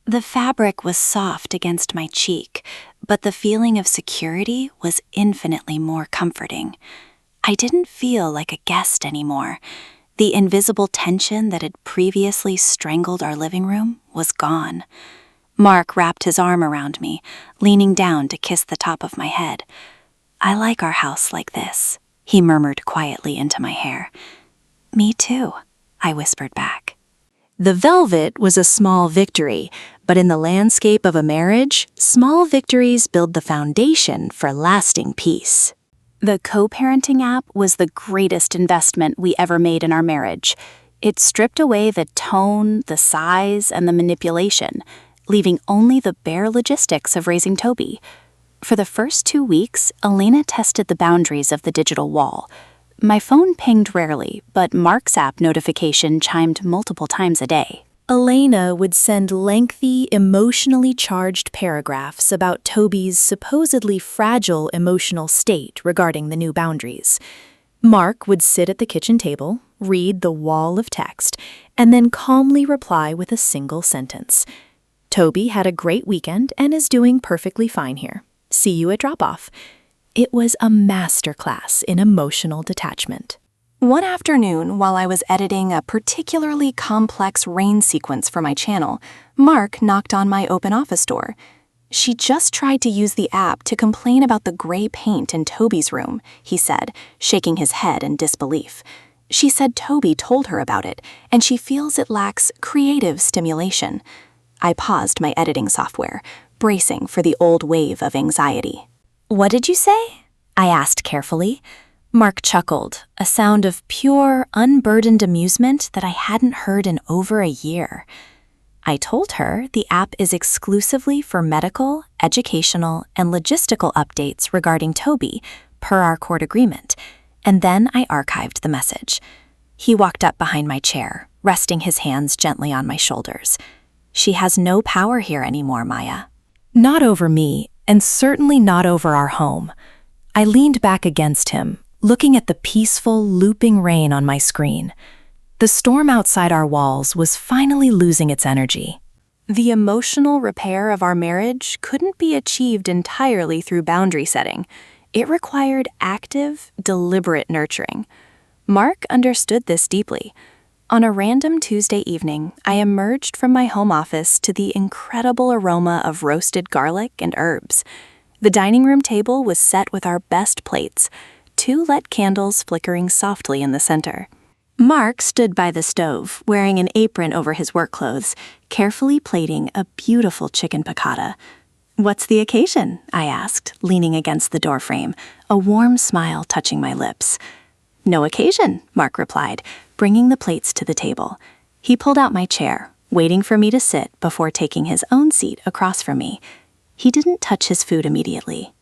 The fabric was soft against my cheek, but the feeling of security was infinitely more comforting. I didn't feel like a guest anymore. The invisible tension that had previously strangled our living room was gone. Mark wrapped his arm around me, leaning down to kiss the top of my head. "I like our house like this," he murmured quietly into my hair. "Me too," I whispered back. The velvet was a small victory, but in the landscape of a marriage, small victories build the foundation for lasting peace. The co-parenting app was the greatest investment we ever made in our marriage. It stripped away the tone, the size, and the manipulation, leaving only the bare logistics of raising Toby. For the first 2 weeks, Elena tested the boundaries of the digital wall. My phone pinged rarely, but Mark's app notification chimed multiple times a day. Elena would send lengthy, emotionally charged paragraphs about Toby's supposedly fragile emotional state regarding the new boundaries. Mark would sit at the kitchen table, read the wall of text, and then calmly reply with a single sentence. Toby had a great weekend and is doing perfectly fine here. See you at drop-off. It was a masterclass in emotional detachment. One afternoon, while I was editing a particularly complex rain sequence for my channel, Mark knocked on my open office door. She just tried to use the app to complain about the gray paint in Toby's room, he said, shaking his head in disbelief. She said Toby told her about it, and she feels it lacks creative stimulation. I paused my editing software, bracing for the old wave of anxiety. What did you say? I asked carefully. Mark chuckled, a sound of pure, unburdened amusement that I hadn't heard in over a year. I told her the app is exclusively for medical, educational, and logistical updates regarding Toby, per our court agreement, and then I archived the message. He walked up behind my chair, resting his hands gently on my shoulders. She has no power here anymore, Maya. Not over me, and certainly not over our home. I leaned back against him, looking at the peaceful, looping rain on my screen. The storm outside our walls was finally losing its energy. The emotional repair of our marriage couldn't be achieved entirely through boundary setting. It required active, deliberate nurturing. Mark understood this deeply. On a random Tuesday evening, I emerged from my home office to the incredible aroma of roasted garlic and herbs. The dining room table was set with our best plates, 2 lit candles flickering softly in the center. Mark stood by the stove, wearing an apron over his work clothes, carefully plating a beautiful chicken piccata. "What's the occasion?" I asked, leaning against the doorframe, a warm smile touching my lips. "No occasion," Mark replied, bringing the plates to the table. He pulled out my chair, waiting for me to sit before taking his own seat across from me. He didn't touch his food immediately.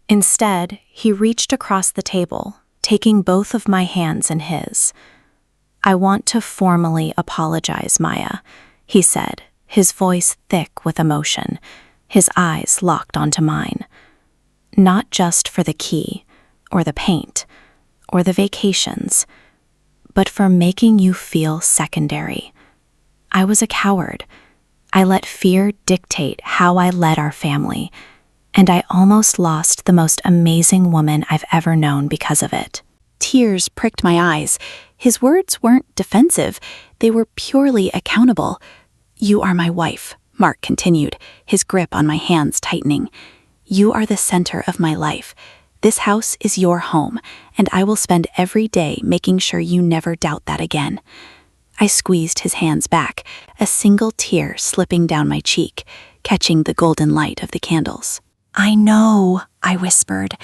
Instead, he reached across the table, taking both of my hands in his. "I want to formally apologize, Maya," he said, his voice thick with emotion, his eyes locked onto mine. "Not just for the key, or the paint, or the vacations, but for making you feel secondary. I was a coward. I let fear dictate how I led our family, and I almost lost the most amazing woman I've ever known because of it." Tears pricked my eyes. His words weren't defensive. They were purely accountable. "You are my wife," Mark continued, his grip on my hands tightening. "You are the center of my life. This house is your home, and I will spend every day making sure you never doubt that again." I squeezed his hands back, a single tear slipping down my cheek, catching the golden light of the candles. "I know," I whispered,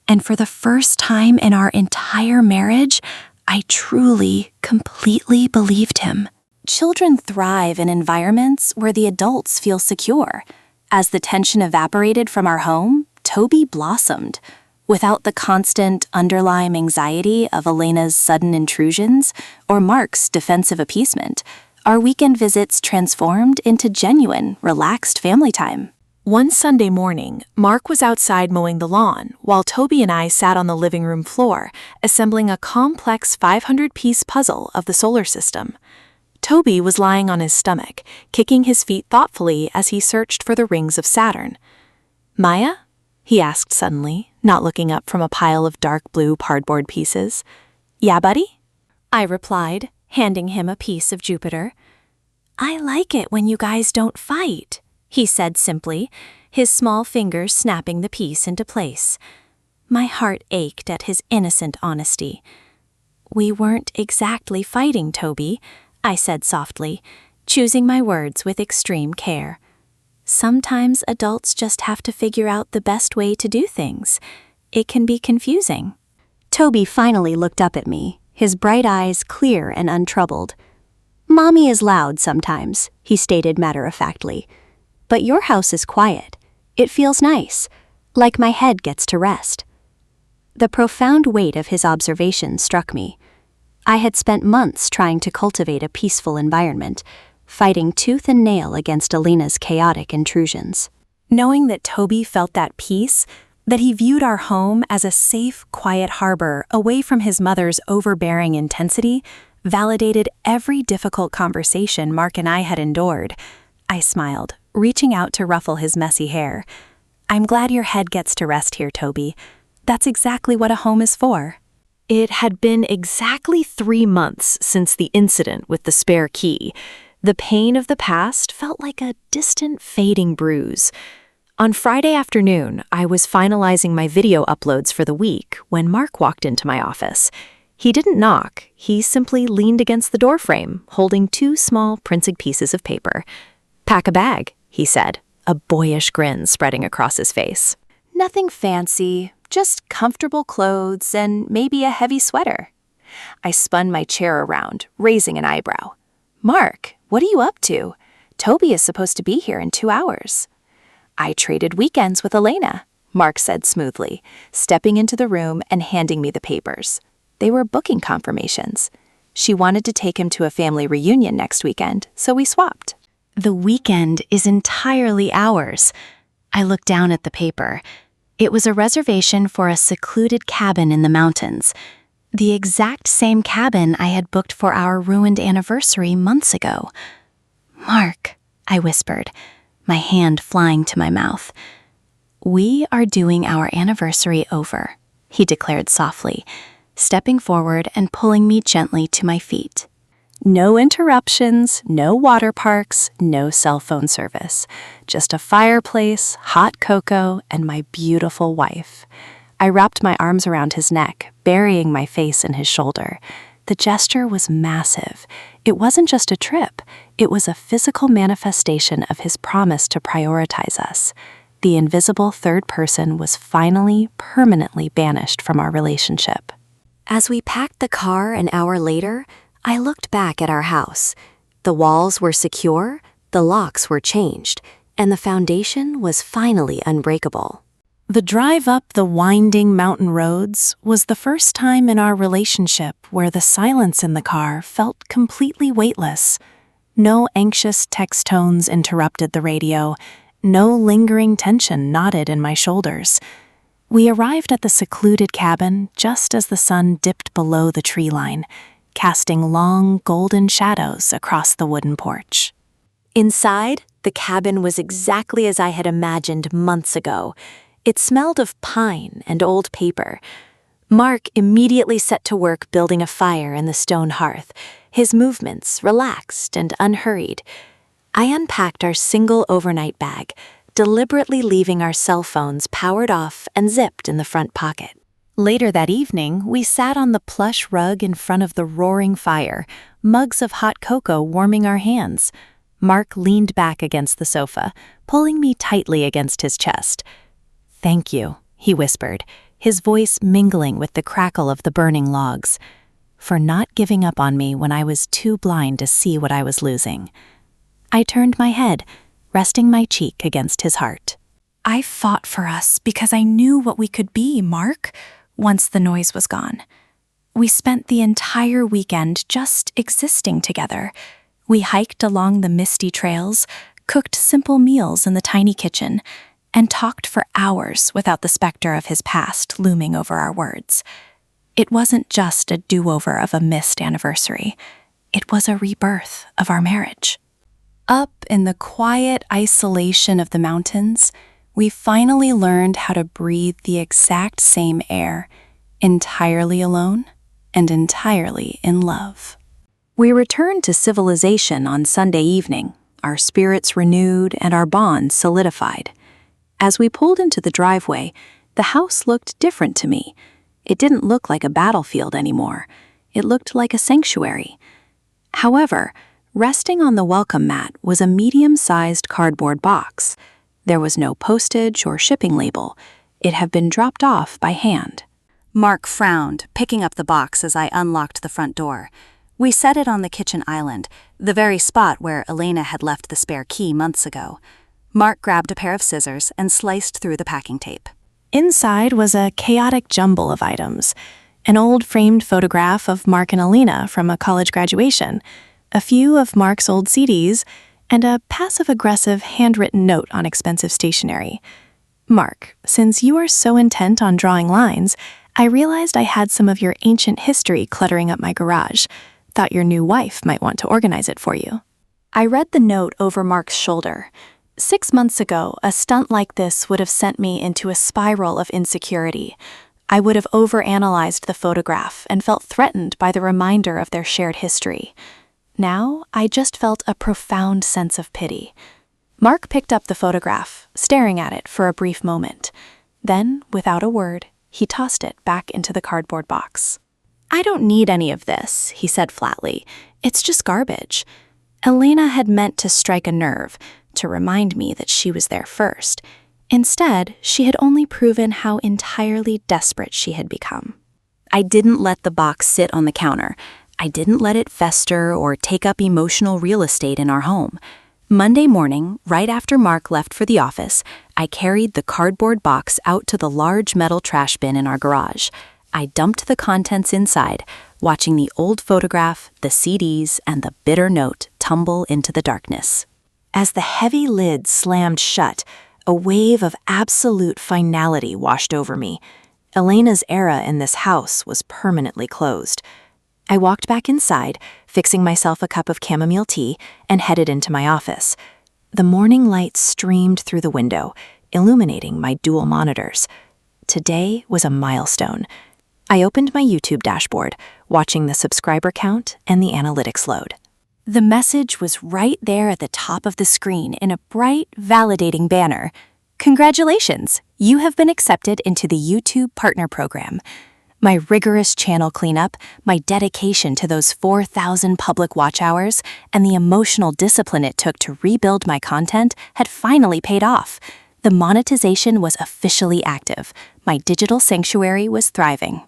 and for the first time in our entire marriage, I truly, completely believed him. Children thrive in environments where the adults feel secure. As the tension evaporated from our home, Toby blossomed. Without the constant underlying anxiety of Elena's sudden intrusions or Mark's defensive appeasement, our weekend visits transformed into genuine, relaxed family time. One Sunday morning, Mark was outside mowing the lawn while Toby and I sat on the living room floor, assembling a complex 500-piece puzzle of the solar system. Toby was lying on his stomach, kicking his feet thoughtfully as he searched for the rings of Saturn. "Maya?" he asked suddenly, not looking up from a pile of dark blue cardboard pieces. "Yeah, buddy?" I replied, handing him a piece of Jupiter. "I like it when you guys don't fight," he said simply, his small fingers snapping the piece into place. My heart ached at his innocent honesty. "We weren't exactly fighting, Toby," I said softly, choosing my words with extreme care. "Sometimes adults just have to figure out the best way to do things. It can be confusing, Toby finally looked up at me, his bright eyes clear and untroubled. "Mommy is loud sometimes," he stated matter-of-factly. "But your house is quiet. It feels nice, like my head gets to rest." The profound weight of his observation struck me. I had spent months trying to cultivate a peaceful environment, fighting tooth and nail against Elena's chaotic intrusions. Knowing that Toby felt that peace, that he viewed our home as a safe, quiet harbor away from his mother's overbearing intensity, validated every difficult conversation Mark and I had endured. I smiled, reaching out to ruffle his messy hair. "I'm glad your head gets to rest here, Toby. That's exactly what a home is for." It had been exactly 3 months since the incident with the spare key. The pain of the past felt like a distant, fading bruise. On Friday afternoon, I was finalizing my video uploads for the week when Mark walked into my office. He didn't knock, he simply leaned against the doorframe, holding 2 small printed pieces of paper. "Pack a bag," he said, a boyish grin spreading across his face. Nothing fancy, just comfortable clothes and maybe a heavy sweater. I spun my chair around, raising an eyebrow. "Mark, what are you up to? Toby is supposed to be here in 2 hours." "I traded weekends with Elena," Mark said smoothly, stepping into the room and handing me the papers. They were booking confirmations. She wanted to take him to a family reunion next weekend, so we swapped. "The weekend is entirely ours." I looked down at the paper. It was a reservation for a secluded cabin in the mountains, the exact same cabin I had booked for our ruined anniversary months ago. "Mark," I whispered, my hand flying to my mouth. "We are doing our anniversary over," he declared softly, stepping forward and pulling me gently to my feet. No interruptions, no water parks, no cell phone service. Just a fireplace, hot cocoa, and my beautiful wife. I wrapped my arms around his neck, burying my face in his shoulder. The gesture was massive. It wasn't just a trip. It was a physical manifestation of his promise to prioritize us. The invisible third person was finally, permanently banished from our relationship. As we packed the car an hour later, I looked back at our house. The walls were secure, the locks were changed, and the foundation was finally unbreakable. The drive up the winding mountain roads was the first time in our relationship where the silence in the car felt completely weightless. No anxious text tones interrupted the radio. No lingering tension knotted in my shoulders. We arrived at the secluded cabin just as the sun dipped below the tree line, casting long, golden shadows across the wooden porch. Inside, the cabin was exactly as I had imagined months ago. It smelled of pine and old paper. Mark immediately set to work building a fire in the stone hearth, his movements relaxed and unhurried. I unpacked our single overnight bag, deliberately leaving our cell phones powered off and zipped in the front pocket. Later that evening, we sat on the plush rug in front of the roaring fire, mugs of hot cocoa warming our hands. Mark leaned back against the sofa, pulling me tightly against his chest. "Thank you," he whispered, his voice mingling with the crackle of the burning logs, "for not giving up on me when I was too blind to see what I was losing." I turned my head, resting my cheek against his heart. "I fought for us because I knew what we could be, Mark, once the noise was gone. We spent the entire weekend just existing together. We hiked along the misty trails, cooked simple meals in the tiny kitchen, and talked for hours without the specter of his past looming over our words. It wasn't just a do-over of a missed anniversary. It was a rebirth of our marriage." Up in the quiet isolation of the mountains, we finally learned how to breathe the exact same air, entirely alone and entirely in love. We returned to civilization on Sunday evening, our spirits renewed and our bond solidified. As we pulled into the driveway, the house looked different to me. It didn't look like a battlefield anymore. It looked like a sanctuary. However, resting on the welcome mat was a medium-sized cardboard box. There was no postage or shipping label. It had been dropped off by hand. Mark frowned, picking up the box as I unlocked the front door. We set it on the kitchen island, the very spot where Elena had left the spare key months ago. Mark grabbed a pair of scissors and sliced through the packing tape. Inside was a chaotic jumble of items. An old framed photograph of Mark and Elena from a college graduation, a few of Mark's old CDs, and a passive-aggressive handwritten note on expensive stationery. Mark, since you are so intent on drawing lines, I realized I had some of your ancient history cluttering up my garage. Thought your new wife might want to organize it for you. I read the note over Mark's shoulder. 6 months ago, a stunt like this would have sent me into a spiral of insecurity. I would have overanalyzed the photograph and felt threatened by the reminder of their shared history. Now, I just felt a profound sense of pity. Mark picked up the photograph, staring at it for a brief moment. Then, without a word, he tossed it back into the cardboard box. "I don't need any of this," he said flatly. "It's just garbage." Elena had meant to strike a nerve, to remind me that she was there first. Instead, she had only proven how entirely desperate she had become. I didn't let the box sit on the counter. I didn't let it fester or take up emotional real estate in our home. Monday morning, right after Mark left for the office, I carried the cardboard box out to the large metal trash bin in our garage. I dumped the contents inside, watching the old photograph, the CDs, and the bitter note tumble into the darkness. As the heavy lid slammed shut, a wave of absolute finality washed over me. Elena's era in this house was permanently closed. I walked back inside, fixing myself a cup of chamomile tea, and headed into my office. The morning light streamed through the window, illuminating my dual monitors. Today was a milestone. I opened my YouTube dashboard, watching the subscriber count and the analytics load. The message was right there at the top of the screen in a bright, validating banner. "Congratulations! You have been accepted into the YouTube Partner Program." My rigorous channel cleanup, my dedication to those 4,000 public watch hours, and the emotional discipline it took to rebuild my content had finally paid off. The monetization was officially active. My digital sanctuary was thriving.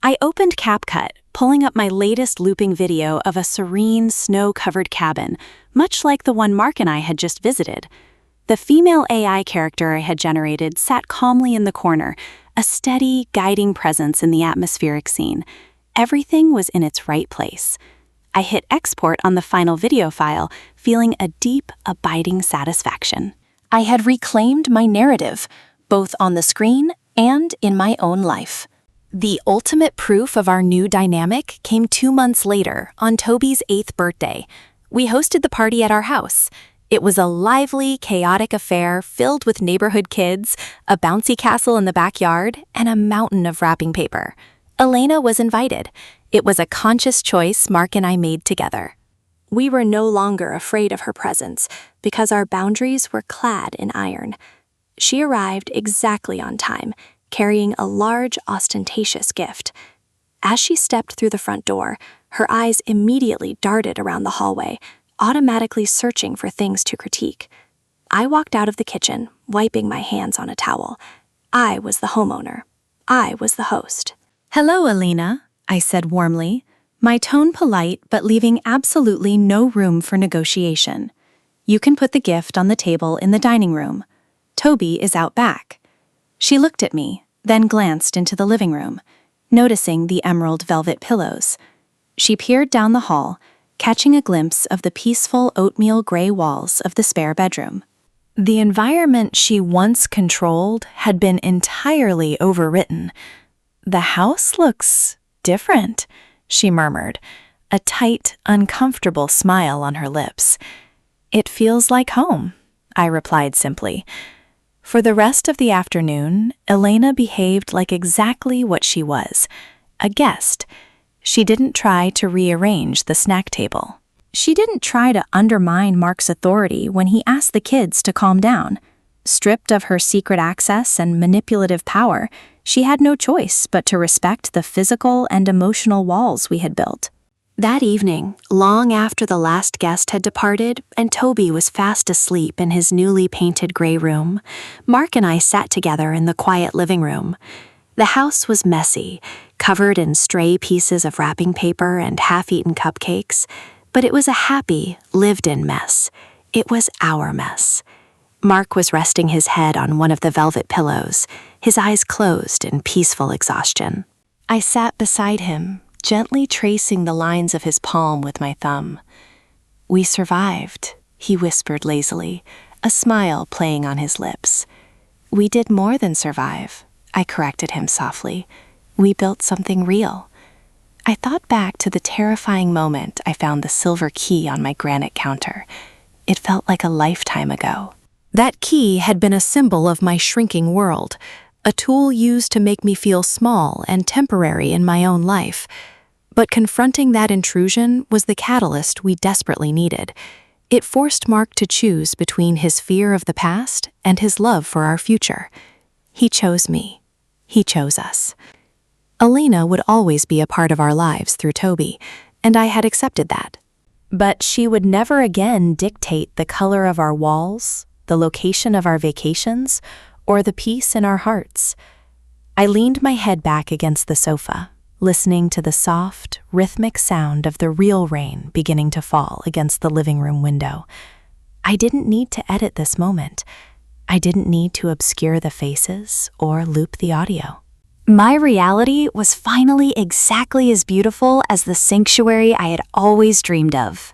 I opened CapCut, pulling up my latest looping video of a serene, snow-covered cabin, much like the one Mark and I had just visited. The female AI character I had generated sat calmly in the corner, a steady, guiding presence in the atmospheric scene. Everything was in its right place. I hit export on the final video file, feeling a deep, abiding satisfaction. I had reclaimed my narrative, both on the screen and in my own life. The ultimate proof of our new dynamic came 2 months later, on Toby's 8th birthday. We hosted the party at our house. It was a lively, chaotic affair filled with neighborhood kids, a bouncy castle in the backyard, and a mountain of wrapping paper. Elena was invited. It was a conscious choice Mark and I made together. We were no longer afraid of her presence because our boundaries were clad in iron. She arrived exactly on time, carrying a large, ostentatious gift. As she stepped through the front door, her eyes immediately darted around the hallway, automatically searching for things to critique. I walked out of the kitchen, wiping my hands on a towel. I was the homeowner. I was the host. "Hello, Elena," I said warmly, my tone polite but leaving absolutely no room for negotiation. "You can put the gift on the table in the dining room. Toby is out back." She looked at me, then glanced into the living room, noticing the emerald velvet pillows. She peered down the hall, catching a glimpse of the peaceful oatmeal gray walls of the spare bedroom. The environment she once controlled had been entirely overwritten. "The house looks different," she murmured, a tight, uncomfortable smile on her lips. "It feels like home," I replied simply. For the rest of the afternoon, Elena behaved like exactly what she was, a guest. She didn't try to rearrange the snack table. She didn't try to undermine Mark's authority when he asked the kids to calm down. Stripped of her secret access and manipulative power, she had no choice but to respect the physical and emotional walls we had built. That evening, long after the last guest had departed and Toby was fast asleep in his newly painted gray room, Mark and I sat together in the quiet living room. The house was messy, covered in stray pieces of wrapping paper and half-eaten cupcakes, but it was a happy, lived-in mess. It was our mess. Mark was resting his head on one of the velvet pillows, his eyes closed in peaceful exhaustion. I sat beside him, gently tracing the lines of his palm with my thumb. "We survived," he whispered lazily, a smile playing on his lips. "We did more than survive," I corrected him softly. "We built something real." I thought back to the terrifying moment I found the silver key on my granite counter. It felt like a lifetime ago. That key had been a symbol of my shrinking world, a tool used to make me feel small and temporary in my own life. But confronting that intrusion was the catalyst we desperately needed. It forced Mark to choose between his fear of the past and his love for our future. He chose me. He chose us. Elena would always be a part of our lives through Toby, and I had accepted that. But she would never again dictate the color of our walls, the location of our vacations, or the peace in our hearts. I leaned my head back against the sofa, listening to the soft, rhythmic sound of the real rain beginning to fall against the living room window. I didn't need to edit this moment. I didn't need to obscure the faces or loop the audio. My reality was finally exactly as beautiful as the sanctuary I had always dreamed of.